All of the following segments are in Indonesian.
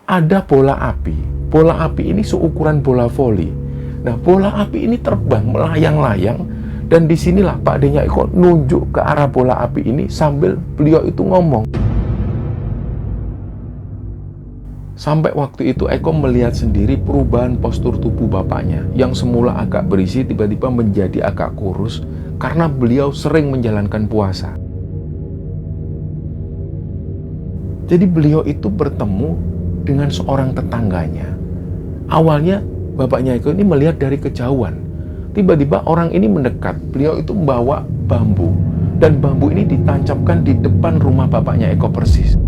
ada bola api. Bola api ini seukuran bola voli. Nah, bola api ini terbang melayang-layang, dan disinilah Pak D-nya Eko nunjuk ke arah bola api ini sambil beliau itu ngomong. Sampai waktu itu Eko melihat sendiri perubahan postur tubuh bapaknya, yang semula agak berisi tiba-tiba menjadi agak kurus karena beliau sering menjalankan puasa. Jadi beliau itu bertemu dengan seorang tetangganya. Awalnya bapaknya Eko ini melihat dari kejauhan. Tiba-tiba orang ini mendekat. Beliau itu membawa bambu, dan bambu ini ditancapkan di depan rumah bapaknya Eko persis.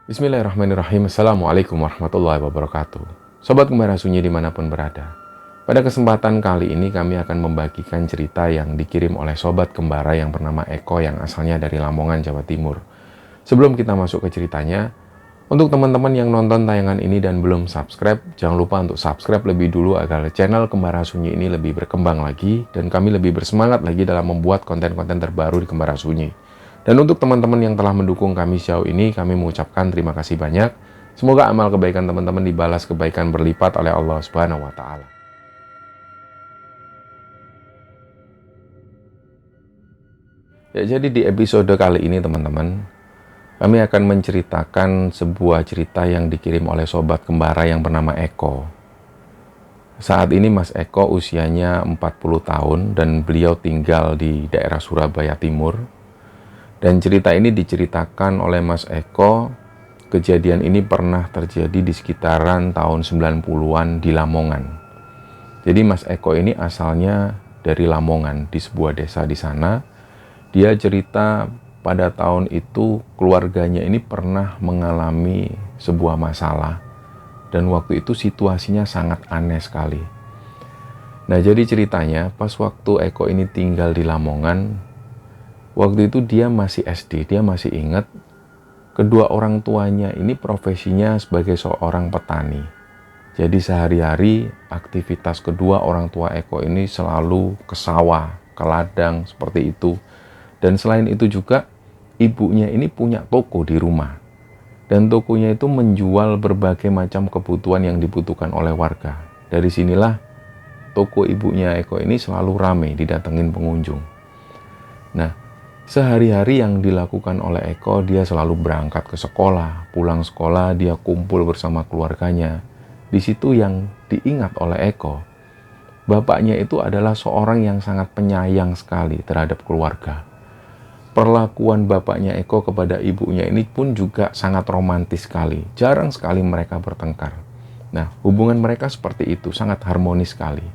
Bismillahirrahmanirrahim. Assalamualaikum warahmatullahi wabarakatuh. Sobat Kembara Sunyi dimanapun berada. Pada kesempatan kali ini kami akan membagikan cerita yang dikirim oleh Sobat Kembara yang bernama Eko yang asalnya dari Lamongan, Jawa Timur. Sebelum kita masuk ke ceritanya, untuk teman-teman yang nonton tayangan ini dan belum subscribe, jangan lupa untuk subscribe lebih dulu agar channel Kembara Sunyi ini lebih berkembang lagi dan kami lebih bersemangat lagi dalam membuat konten-konten terbaru di Kembara Sunyi. Dan untuk teman-teman yang telah mendukung kami sejauh ini, kami mengucapkan terima kasih banyak. Semoga amal kebaikan teman-teman dibalas kebaikan berlipat oleh Allah Subhanahu wa Ta'ala. Ya, jadi di episode kali ini teman-teman, kami akan menceritakan sebuah cerita yang dikirim oleh Sobat Kembara yang bernama Eko. Saat ini Mas Eko usianya 40 tahun dan beliau tinggal di daerah Surabaya Timur. Dan cerita ini diceritakan oleh Mas Eko, kejadian ini pernah terjadi di sekitaran tahun 90-an di Lamongan. Jadi Mas Eko ini asalnya dari Lamongan, di sebuah desa di sana. Dia cerita pada tahun itu keluarganya ini pernah mengalami sebuah masalah. Dan waktu itu situasinya sangat aneh sekali. Nah, jadi ceritanya pas waktu Eko ini tinggal di Lamongan, waktu itu dia masih SD, dia masih ingat kedua orang tuanya ini profesinya sebagai seorang petani. Jadi sehari-hari aktivitas kedua orang tua Eko ini selalu ke sawah, ke ladang seperti itu. Dan selain itu juga ibunya ini punya toko di rumah. Dan tokonya itu menjual berbagai macam kebutuhan yang dibutuhkan oleh warga. Dari sinilah toko ibunya Eko ini selalu ramai didatengin pengunjung. Nah, sehari-hari yang dilakukan oleh Eko, dia selalu berangkat ke sekolah, pulang sekolah dia kumpul bersama keluarganya. Di situ yang diingat oleh Eko, bapaknya itu adalah seorang yang sangat penyayang sekali terhadap keluarga. Perlakuan bapaknya Eko kepada ibunya ini pun juga sangat romantis sekali. Jarang sekali mereka bertengkar. Nah, hubungan mereka seperti itu, sangat harmonis sekali.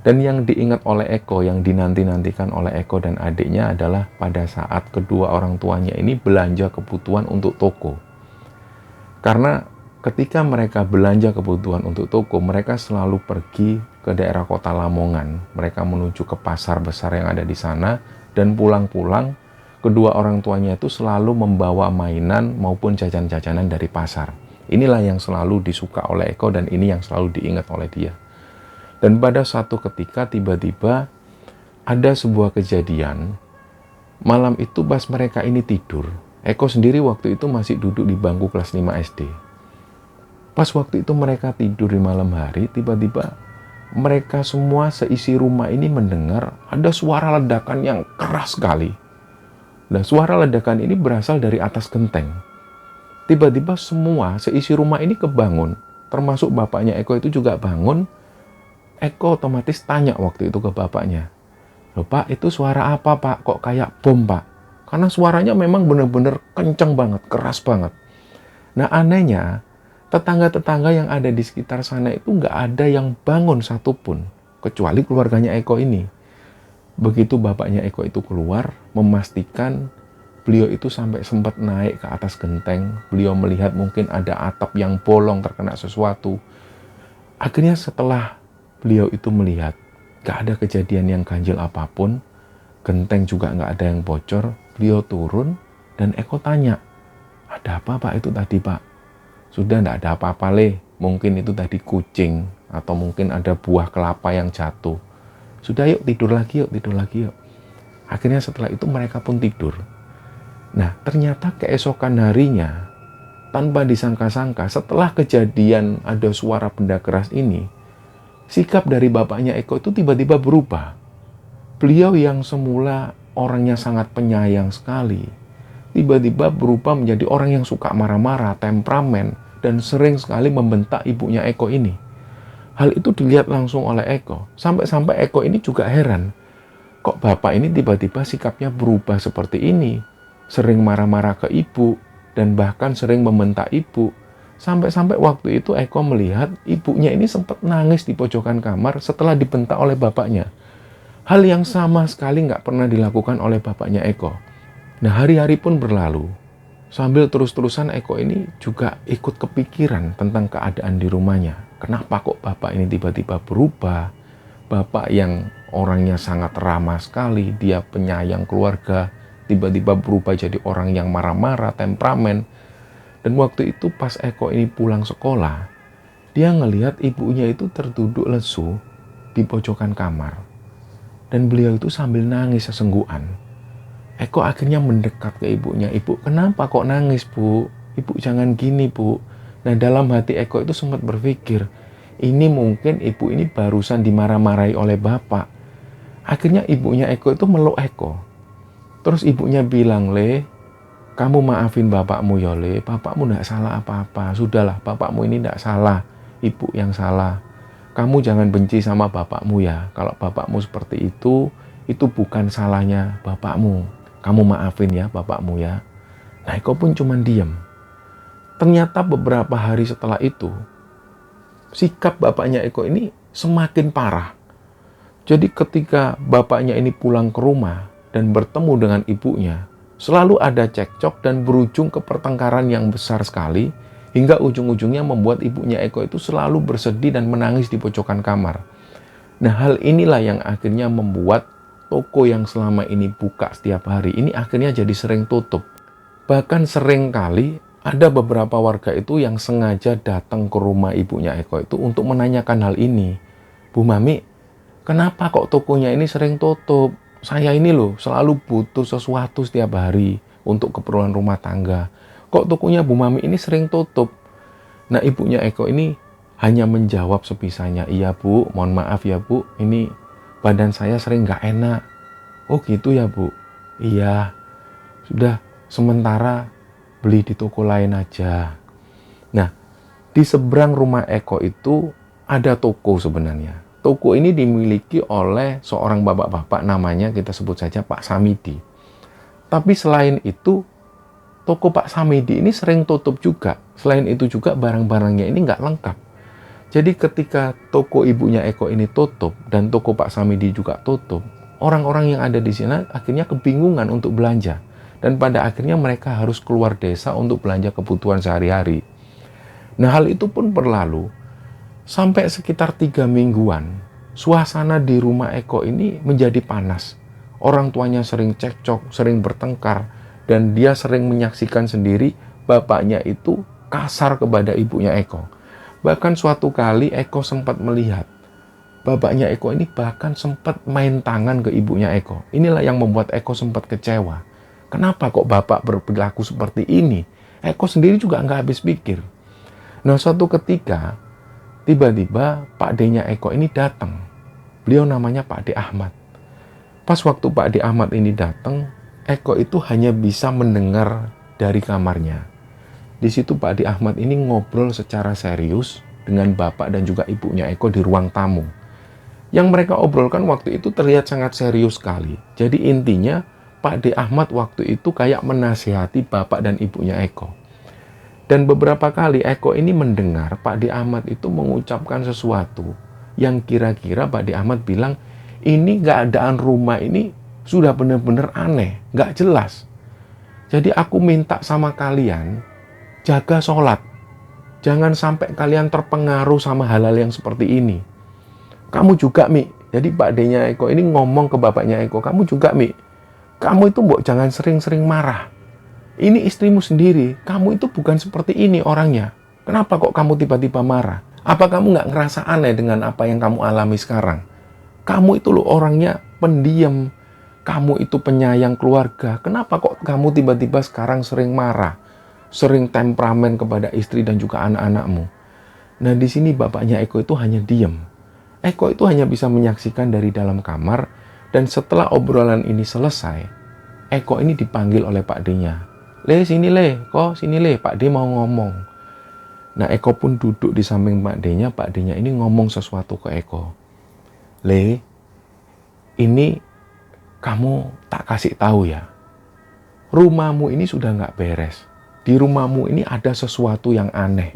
Dan yang diingat oleh Eko, yang dinanti-nantikan oleh Eko dan adiknya adalah pada saat kedua orang tuanya ini belanja kebutuhan untuk toko. Karena ketika mereka belanja kebutuhan untuk toko, mereka selalu pergi ke daerah kota Lamongan. Mereka menuju ke pasar besar yang ada di sana, dan pulang-pulang kedua orang tuanya itu selalu membawa mainan maupun jajan-jajanan dari pasar. Inilah yang selalu disuka oleh Eko dan ini yang selalu diingat oleh dia. Dan pada suatu ketika tiba-tiba ada sebuah kejadian. Malam itu pas mereka ini tidur, Eko sendiri waktu itu masih duduk di bangku kelas 5 SD. Pas waktu itu mereka tidur di malam hari, tiba-tiba mereka semua seisi rumah ini mendengar ada suara ledakan yang keras sekali. Dan suara ledakan ini berasal dari atas genteng. Tiba-tiba semua seisi rumah ini kebangun, termasuk bapaknya Eko itu juga bangun. Eko otomatis tanya waktu itu ke bapaknya, "Loh Pak, itu suara apa Pak? Kok kayak bom Pak?" Karena suaranya memang benar-benar kencang banget, keras banget. Nah anehnya, tetangga-tetangga yang ada di sekitar sana itu nggak ada yang bangun satupun, kecuali keluarganya Eko ini. Begitu bapaknya Eko itu keluar, memastikan beliau itu sampai sempat naik ke atas genteng. Beliau melihat mungkin ada atap yang bolong terkena sesuatu. Akhirnya setelah beliau itu melihat, gak ada kejadian yang ganjil apapun, genteng juga gak ada yang bocor, beliau turun dan Eko tanya, "Ada apa Pak itu tadi Pak?" "Sudah gak ada apa-apa Le, mungkin itu tadi kucing, atau mungkin ada buah kelapa yang jatuh. Sudah yuk tidur lagi yuk. Akhirnya setelah itu mereka pun tidur. Nah ternyata keesokan harinya, tanpa disangka-sangka setelah kejadian ada suara benda keras ini, sikap dari bapaknya Eko itu tiba-tiba berubah. Beliau yang semula orangnya sangat penyayang sekali, tiba-tiba berubah menjadi orang yang suka marah-marah, temperamen, dan sering sekali membentak ibunya Eko ini. Hal itu dilihat langsung oleh Eko, sampai-sampai Eko ini juga heran. Kok bapak ini tiba-tiba sikapnya berubah seperti ini? Sering marah-marah ke ibu, dan bahkan sering membentak ibu. Sampai-sampai waktu itu Eko melihat ibunya ini sempat nangis di pojokan kamar setelah dibentak oleh bapaknya. Hal yang sama sekali nggak pernah dilakukan oleh bapaknya Eko. Nah hari-hari pun berlalu. Sambil terus-terusan Eko ini juga ikut kepikiran tentang keadaan di rumahnya. Kenapa kok bapak ini tiba-tiba berubah? Bapak yang orangnya sangat ramah sekali, dia penyayang keluarga, tiba-tiba berubah jadi orang yang marah-marah, temperamen. Dan waktu itu pas Eko ini pulang sekolah, dia ngelihat ibunya itu terduduk lesu di pojokan kamar. Dan beliau itu sambil nangis sesenggukan. Eko akhirnya mendekat ke ibunya. "Ibu, kenapa kok nangis, Bu? Ibu jangan gini, Bu." Nah, dalam hati Eko itu sempat berpikir, ini mungkin ibu ini barusan dimarah-marahi oleh bapak. Akhirnya ibunya Eko itu meluk Eko. Terus ibunya bilang, "Le, kamu maafin bapakmu ya, Le. Bapakmu tidak salah apa-apa. Sudahlah, bapakmu ini tidak salah. Ibu yang salah. Kamu jangan benci sama bapakmu ya. Kalau bapakmu seperti itu bukan salahnya bapakmu. Kamu maafin ya bapakmu ya." Nah, Eko pun cuma diam. Ternyata beberapa hari setelah itu, sikap bapaknya Eko ini semakin parah. Jadi ketika bapaknya ini pulang ke rumah dan bertemu dengan ibunya, selalu ada cekcok dan berujung ke pertengkaran yang besar sekali, hingga ujung-ujungnya membuat ibunya Eko itu selalu bersedih dan menangis di pojokan kamar. Nah, hal inilah yang akhirnya membuat toko yang selama ini buka setiap hari ini akhirnya jadi sering tutup. Bahkan sering kali ada beberapa warga itu yang sengaja datang ke rumah ibunya Eko itu untuk menanyakan hal ini. "Bu Mami, kenapa kok tokonya ini sering tutup? Saya ini loh selalu butuh sesuatu setiap hari untuk keperluan rumah tangga. Kok tokonya Bu Mami ini sering tutup?" Nah, ibunya Eko ini hanya menjawab sebisanya, "Iya Bu, mohon maaf ya Bu, ini badan saya sering gak enak." "Oh gitu ya Bu?" "Iya, sudah sementara beli di toko lain aja." Nah, di seberang rumah Eko itu ada toko sebenarnya. Toko ini dimiliki oleh seorang bapak-bapak, namanya kita sebut saja Pak Samidi. Tapi selain itu, toko Pak Samidi ini sering tutup juga. Selain itu juga barang-barangnya ini nggak lengkap. Jadi ketika toko ibunya Eko ini tutup dan toko Pak Samidi juga tutup, orang-orang yang ada di sana akhirnya kebingungan untuk belanja. Dan pada akhirnya mereka harus keluar desa untuk belanja kebutuhan sehari-hari. Nah, hal itu pun berlalu sampai sekitar 3 mingguan. Suasana di rumah Eko ini menjadi panas. Orang tuanya sering cekcok, sering bertengkar, dan dia sering menyaksikan sendiri bapaknya itu kasar kepada ibunya Eko. Bahkan suatu kali Eko sempat melihat bapaknya Eko ini bahkan sempat main tangan ke ibunya Eko. Inilah yang membuat Eko sempat kecewa. Kenapa kok bapak berperilaku seperti ini? Eko sendiri juga nggak habis pikir. Nah, suatu ketika tiba-tiba Pak D-nya Eko ini datang. Beliau namanya Pak D Ahmad. Pas waktu Pak D Ahmad ini datang, Eko itu hanya bisa mendengar dari kamarnya. Di situ Pak D Ahmad ini ngobrol secara serius dengan bapak dan juga ibunya Eko di ruang tamu. Yang mereka obrolkan waktu itu terlihat sangat serius sekali. Jadi intinya Pak D. Ahmad waktu itu kayak menasihati bapak dan ibunya Eko. Dan beberapa kali Eko ini mendengar Pak D. Ahmad itu mengucapkan sesuatu yang kira-kira Pak D. Ahmad bilang, ini keadaan rumah ini sudah benar-benar aneh, nggak jelas. Jadi aku minta sama kalian, jaga sholat. Jangan sampai kalian terpengaruh sama hal-hal yang seperti ini. Kamu juga, Mi. Jadi Pak D-nya Eko ini ngomong ke bapaknya Eko, kamu juga, Mi. Kamu itu mbok jangan sering-sering marah. Ini istrimu sendiri, kamu itu bukan seperti ini orangnya. Kenapa kok kamu tiba-tiba marah? Apa kamu nggak ngerasa aneh dengan apa yang kamu alami sekarang? Kamu itu loh orangnya pendiam. Kamu itu penyayang keluarga. Kenapa kok kamu tiba-tiba sekarang sering marah? Sering temperamen kepada istri dan juga anak-anakmu? Nah di sini bapaknya Eko itu hanya diam. Eko itu hanya bisa menyaksikan dari dalam kamar. Dan setelah obrolan ini selesai, Eko ini dipanggil oleh Pak D-nya. Le, sini Le, kok sini Le, Pak D mau ngomong. Nah, Eko pun duduk di samping Pak D-nya. Pak D-nya ini ngomong sesuatu ke Eko. Le, ini kamu tak kasih tahu ya. Rumahmu ini sudah nggak beres. Di rumahmu ini ada sesuatu yang aneh.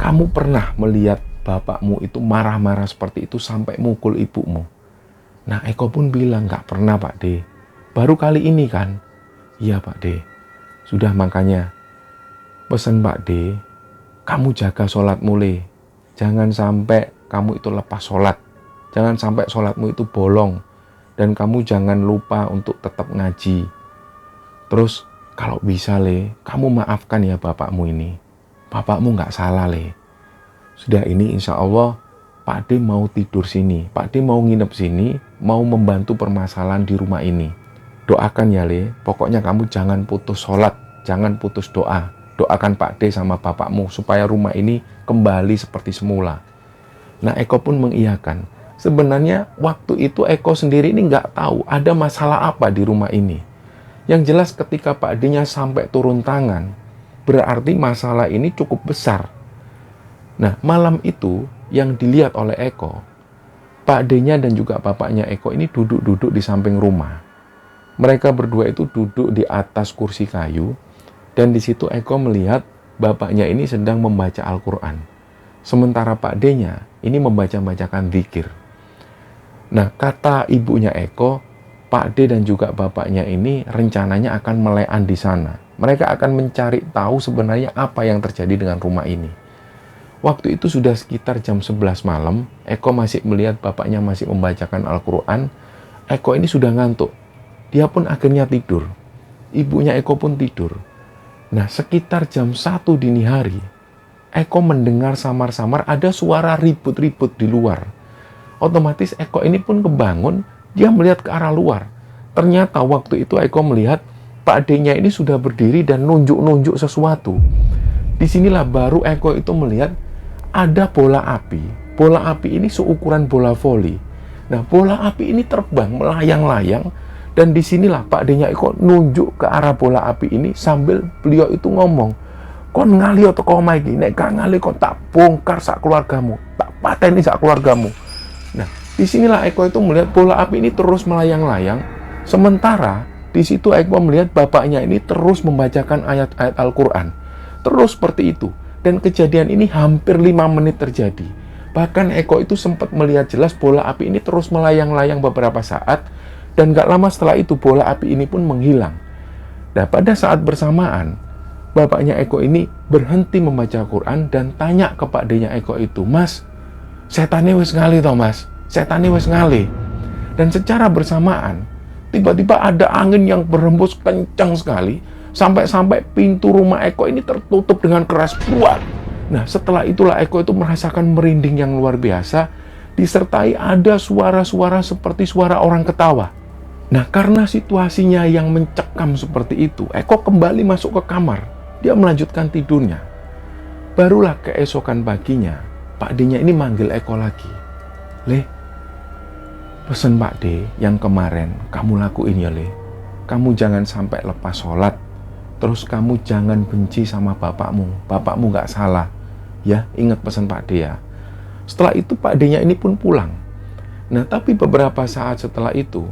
Kamu pernah melihat bapakmu itu marah-marah seperti itu sampai mukul ibumu? Nah, Eko pun bilang, nggak pernah Pak D. Baru kali ini kan? Iya Pak D. Sudah makanya, pesan Pak D, kamu jaga sholatmu Le. Jangan sampai kamu itu lepas sholat. Jangan sampai sholatmu itu bolong. Dan kamu jangan lupa untuk tetap ngaji. Terus, kalau bisa Le, kamu maafkan ya bapakmu ini. Bapakmu nggak salah Le. Sudah ini insya Allah, Pak D mau tidur sini. Pak D mau nginep sini, mau membantu permasalahan di rumah ini. Doakan ya Le, pokoknya kamu jangan putus sholat, jangan putus doa. Doakan Pak D sama bapakmu supaya rumah ini kembali seperti semula. Nah Eko pun mengiyakan. Sebenarnya waktu itu Eko sendiri ini nggak tahu ada masalah apa di rumah ini. Yang jelas ketika Pak D-nya sampai turun tangan, berarti masalah ini cukup besar. Nah malam itu yang dilihat oleh Eko, Pak D-nya dan juga bapaknya Eko ini duduk-duduk di samping rumah. Mereka berdua itu duduk di atas kursi kayu, dan di situ Eko melihat bapaknya ini sedang membaca Al-Quran. Sementara Pak D-nya ini membaca-bacakan zikir. Nah, kata ibunya Eko, Pak D dan juga bapaknya ini rencananya akan melean di sana. Mereka akan mencari tahu sebenarnya apa yang terjadi dengan rumah ini. Waktu itu sudah sekitar jam 11 malam, Eko masih melihat bapaknya masih membacakan Al-Quran. Eko ini sudah ngantuk. Dia pun akhirnya tidur. Ibunya Eko pun tidur. Nah, sekitar jam 1 dini hari, Eko mendengar samar-samar ada suara ribut-ribut di luar. Otomatis Eko ini pun kebangun, dia melihat ke arah luar. Ternyata waktu itu Eko melihat Pak D-nya ini sudah berdiri dan nunjuk-nunjuk sesuatu. Disinilah baru Eko itu melihat ada bola api. Bola api ini seukuran bola voli. Nah, bola api ini terbang melayang-layang. Dan disinilah Pak D-nya Eko nunjuk ke arah bola api ini sambil beliau itu ngomong, kon ngali atau kau maiki, nek gak ngali kon tak bongkar sak keluargamu, tak pateni sak keluargamu. Nah, disinilah Eko itu melihat bola api ini terus melayang-layang. Sementara di situ Eko melihat bapaknya ini terus membacakan ayat-ayat Al-Quran. Terus seperti itu. Dan kejadian ini hampir 5 menit terjadi. Bahkan Eko itu sempat melihat jelas bola api ini terus melayang-layang beberapa saat. Dan gak lama setelah itu bola api ini pun menghilang. Nah pada saat bersamaan, bapaknya Eko ini berhenti membaca Quran dan tanya ke Pak D-nya Eko itu, Mas, setane wis ngali toh Mas? Setane wis ngali. Dan secara bersamaan, tiba-tiba ada angin yang berhembus kencang sekali, sampai-sampai pintu rumah Eko ini tertutup dengan keras kuat. Nah setelah itulah Eko itu merasakan merinding yang luar biasa, disertai ada suara-suara seperti suara orang ketawa. Nah, karena situasinya yang mencekam seperti itu, Eko kembali masuk ke kamar. Dia melanjutkan tidurnya. Barulah keesokan paginya, Pak D-nya ini manggil Eko lagi. Le, pesen Pak D yang kemarin kamu lakuin ya Le. Kamu jangan sampai lepas sholat. Terus kamu jangan benci sama bapakmu. Bapakmu gak salah. Ya, ingat pesan Pak D ya. Setelah itu Pak D-nya ini pun pulang. Nah, tapi beberapa saat setelah itu,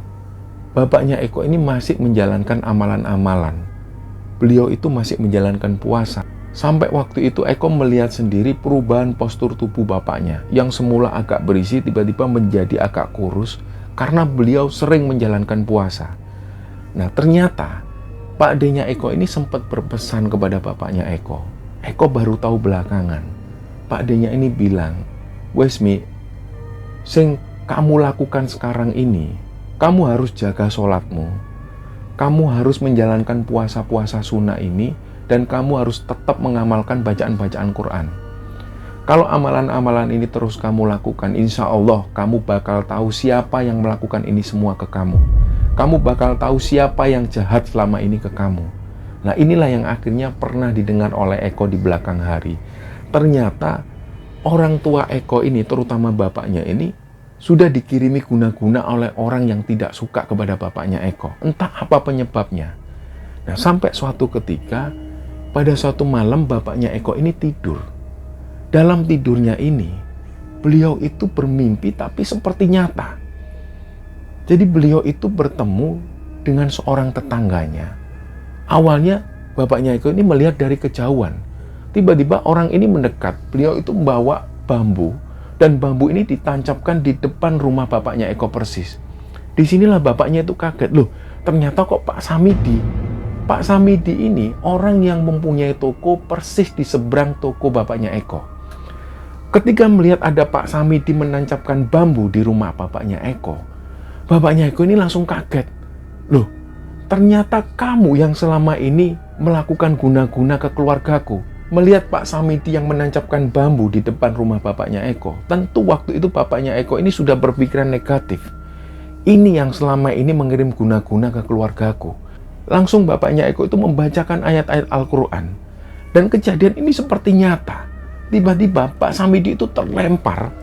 bapaknya Eko ini masih menjalankan amalan-amalan. Beliau itu masih menjalankan puasa. Sampai waktu itu Eko melihat sendiri perubahan postur tubuh bapaknya. Yang semula agak berisi tiba-tiba menjadi agak kurus karena beliau sering menjalankan puasa. Nah, ternyata Pak D-nya Eko ini sempat berpesan kepada bapaknya Eko. Eko baru tahu belakangan. Pak D-nya ini bilang, "Wes Mi, sing kamu lakukan sekarang ini, kamu harus jaga sholatmu. Kamu harus menjalankan puasa-puasa sunnah ini, dan kamu harus tetap mengamalkan bacaan-bacaan Quran. Kalau amalan-amalan ini terus kamu lakukan, insya Allah kamu bakal tahu siapa yang melakukan ini semua ke kamu. Kamu bakal tahu siapa yang jahat selama ini ke kamu." Nah, inilah yang akhirnya pernah didengar oleh Eko di belakang hari. Ternyata orang tua Eko ini, terutama bapaknya ini, sudah dikirimi guna-guna oleh orang yang tidak suka kepada bapaknya Eko. Entah apa penyebabnya. Nah, sampai suatu ketika, pada suatu malam bapaknya Eko ini tidur. Dalam tidurnya ini, beliau itu bermimpi tapi seperti nyata. Jadi beliau itu bertemu dengan seorang tetangganya. Awalnya bapaknya Eko ini melihat dari kejauhan. Tiba-tiba orang ini mendekat. Beliau itu membawa bambu. Dan bambu ini ditancapkan di depan rumah bapaknya Eko persis. Disinilah bapaknya itu kaget. Loh, ternyata kok Pak Samidi. Pak Samidi ini orang yang mempunyai toko persis di seberang toko bapaknya Eko. Ketika melihat ada Pak Samidi menancapkan bambu di rumah bapaknya Eko, bapaknya Eko ini langsung kaget. Loh, ternyata kamu yang selama ini melakukan guna-guna ke keluargaku. Melihat Pak Samidi yang menancapkan bambu di depan rumah bapaknya Eko, tentu waktu itu bapaknya Eko ini sudah berpikiran negatif. Ini yang selama ini mengirim guna-guna ke keluargaku. Langsung bapaknya Eko itu membacakan ayat-ayat Al-Quran. Dan kejadian ini seperti nyata. Tiba-tiba Pak Samidi itu terlempar.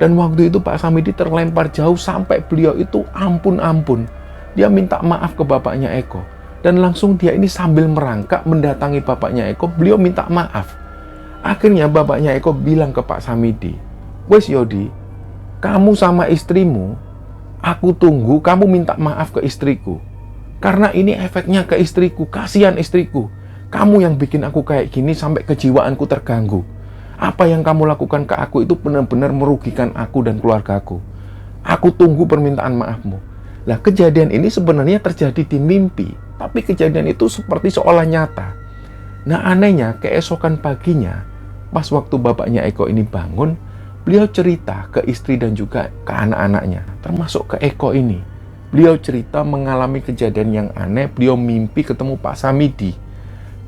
Dan waktu itu Pak Samidi terlempar jauh sampai beliau itu ampun-ampun. Dia minta maaf ke bapaknya Eko. Dan langsung dia ini sambil merangkak mendatangi bapaknya Eko, beliau minta maaf. Akhirnya bapaknya Eko bilang ke Pak Samidi, "Wes Yodi, kamu sama istrimu, aku tunggu kamu minta maaf ke istriku. Karena ini efeknya ke istriku, kasihan istriku. Kamu yang bikin aku kayak gini sampai kejiwaanku terganggu. Apa yang kamu lakukan ke aku itu benar-benar merugikan aku dan keluargaku. Aku tunggu permintaan maafmu." Nah, kejadian ini sebenarnya terjadi di mimpi, tapi kejadian itu seperti seolah nyata. Nah, anehnya keesokan paginya, pas waktu bapaknya Eko ini bangun, beliau cerita ke istri dan juga ke anak-anaknya, termasuk ke Eko ini. Beliau cerita mengalami kejadian yang aneh, beliau mimpi ketemu Pak Samidi.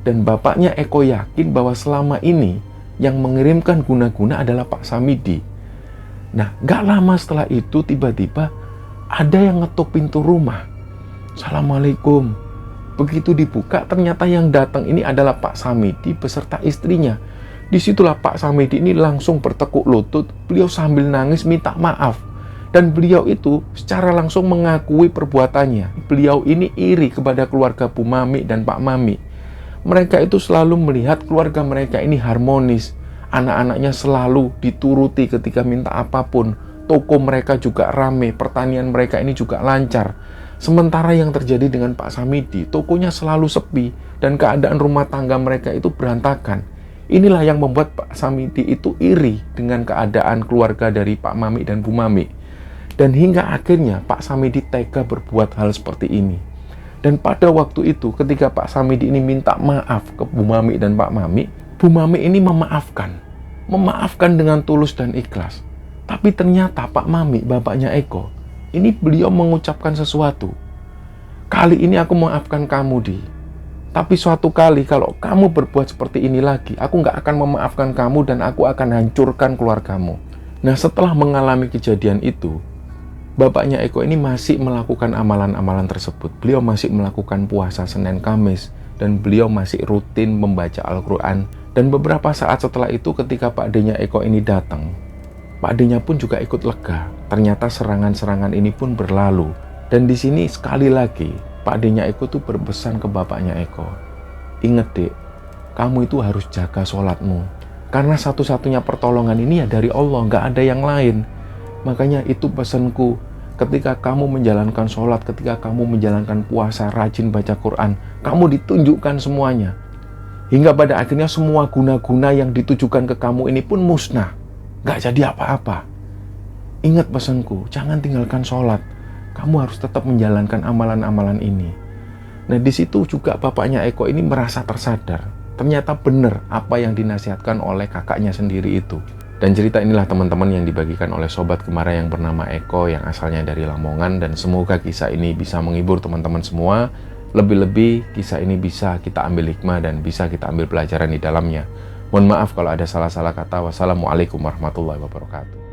Dan bapaknya Eko yakin bahwa selama ini yang mengirimkan guna-guna adalah Pak Samidi. Nah, gak lama setelah itu tiba-tiba ada yang ngetuk pintu rumah. "Assalamualaikum." Begitu dibuka, ternyata yang datang ini adalah Pak Samidi beserta istrinya. Disitulah Pak Samidi ini langsung bertekuk lutut. Beliau sambil nangis minta maaf. Dan beliau itu secara langsung mengakui perbuatannya. Beliau ini iri kepada keluarga Bu Mami dan Pak Mami. Mereka itu selalu melihat keluarga mereka ini harmonis. Anak-anaknya selalu dituruti ketika minta apapun. Toko mereka juga rame, pertanian mereka ini juga lancar. Sementara yang terjadi dengan Pak Samidi, tokonya selalu sepi dan keadaan rumah tangga mereka itu berantakan. Inilah yang membuat Pak Samidi itu iri dengan keadaan keluarga dari Pak Mami dan Bu Mami. Dan hingga akhirnya Pak Samidi tega berbuat hal seperti ini. Dan pada waktu itu ketika Pak Samidi ini minta maaf ke Bu Mami dan Pak Mami, Bu Mami ini memaafkan dengan tulus dan ikhlas. Tapi ternyata Pak Mami, bapaknya Eko, ini beliau mengucapkan sesuatu. "Kali ini aku memaafkan kamu, Di. Tapi suatu kali kalau kamu berbuat seperti ini lagi, aku nggak akan memaafkan kamu dan aku akan hancurkan keluargamu." Nah, setelah mengalami kejadian itu, bapaknya Eko ini masih melakukan amalan-amalan tersebut. Beliau masih melakukan puasa Senin Kamis dan beliau masih rutin membaca Al-Quran. Dan beberapa saat setelah itu ketika Pak D-nya Eko ini datang, Pak D-nya pun juga ikut lega. Ternyata serangan-serangan ini pun berlalu. Dan di sini sekali lagi Pak D-nya Eko tuh berpesan ke bapaknya Eko, "Ingat Dek, kamu itu harus jaga sholatmu. Karena satu-satunya pertolongan ini ya dari Allah, nggak ada yang lain. Makanya itu pesanku, ketika kamu menjalankan sholat, ketika kamu menjalankan puasa, rajin baca Quran, kamu ditunjukkan semuanya. Hingga pada akhirnya semua guna-guna yang ditujukan ke kamu ini pun musnah. Gak jadi apa-apa. Ingat pesanku, jangan tinggalkan sholat. Kamu harus tetap menjalankan amalan-amalan ini. Nah, di situ juga bapaknya Eko ini merasa tersadar. Ternyata benar apa yang dinasihatkan oleh kakaknya sendiri itu. Dan cerita inilah teman-teman yang dibagikan oleh sobat Gemara yang bernama Eko yang asalnya dari Lamongan, dan semoga kisah ini bisa menghibur teman-teman semua. Lebih-lebih kisah ini bisa kita ambil hikmah dan bisa kita ambil pelajaran di dalamnya. Mohon maaf kalau ada salah-salah kata. Wassalamualaikum warahmatullahi wabarakatuh.